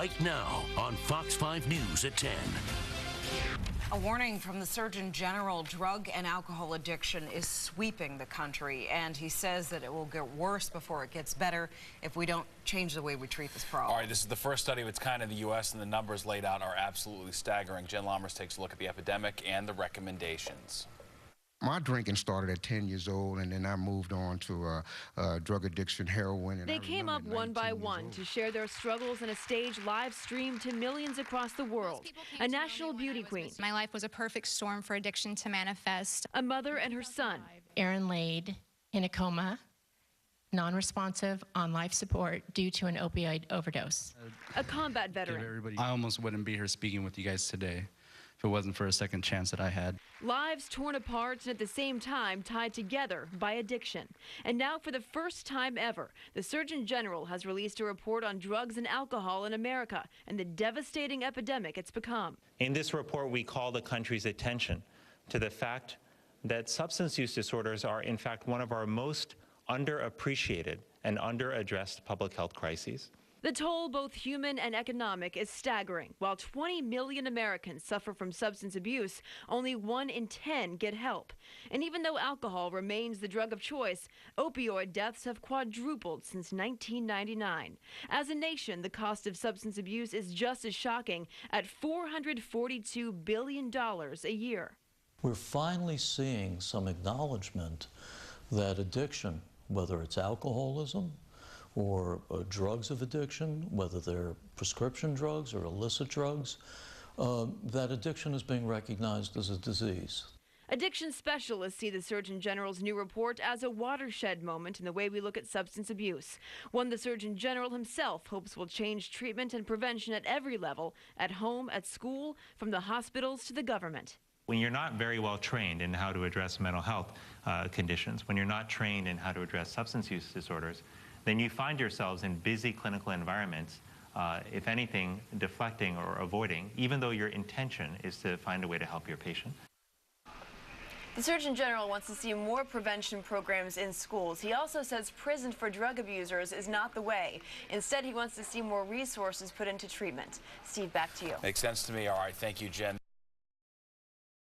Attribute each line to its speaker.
Speaker 1: right now on Fox 5 News at 10.
Speaker 2: A warning from the Surgeon General: drug and alcohol addiction is sweeping the country, and he says that it will get worse before it gets better if we don't change the way we treat this problem.
Speaker 3: All right, this is the first study of its kind in the U.S., and the numbers laid out are absolutely staggering. Jen Lammers takes a look at the epidemic and the recommendations.
Speaker 4: My drinking started at 10 years old, and then I moved on to drug addiction, heroin. And
Speaker 5: they came up one by one to share their struggles in a stage live streamed to millions across the world. A national beauty queen.
Speaker 6: My life was a perfect storm for addiction to manifest.
Speaker 5: A mother and her son.
Speaker 7: Erin laid in a coma, non-responsive, on life support due to an opioid overdose.
Speaker 5: A combat veteran.
Speaker 8: I almost wouldn't be here speaking with you guys today if it wasn't for a second chance that I had.
Speaker 5: Lives torn apart and at the same time tied together by addiction. And now, for the first time ever, the Surgeon General has released a report on drugs and alcohol in America and the devastating epidemic it's become.
Speaker 9: In this report, we call the country's attention to the fact that substance use disorders are, in fact, one of our most underappreciated and underaddressed public health crises.
Speaker 5: The toll, both human and economic, is staggering. While 20 million Americans suffer from substance abuse, only 1 in 10 get help. And even though alcohol remains the drug of choice, opioid deaths have quadrupled since 1999. As a nation, the cost of substance abuse is just as shocking at $442 billion a year.
Speaker 10: We're finally seeing some acknowledgement that addiction, whether it's alcoholism, or drugs of addiction, whether they're prescription drugs or illicit drugs, that addiction is being recognized as a disease.
Speaker 5: Addiction specialists see the Surgeon General's new report as a watershed moment in the way we look at substance abuse, one the Surgeon General himself hopes will change treatment and prevention at every level, at home, at school, from the hospitals to the government.
Speaker 9: When you're not very well trained in how to address mental health conditions, when you're not trained in how to address substance use disorders, then you find yourselves in busy clinical environments, if anything, deflecting or avoiding, even though your intention is to find a way to help your patient.
Speaker 5: The Surgeon General wants to see more prevention programs in schools. He also says prison for drug abusers is not the way. Instead, he wants to see more resources put into treatment. Steve, back to you.
Speaker 3: Makes sense to me. All right, thank you, Jen.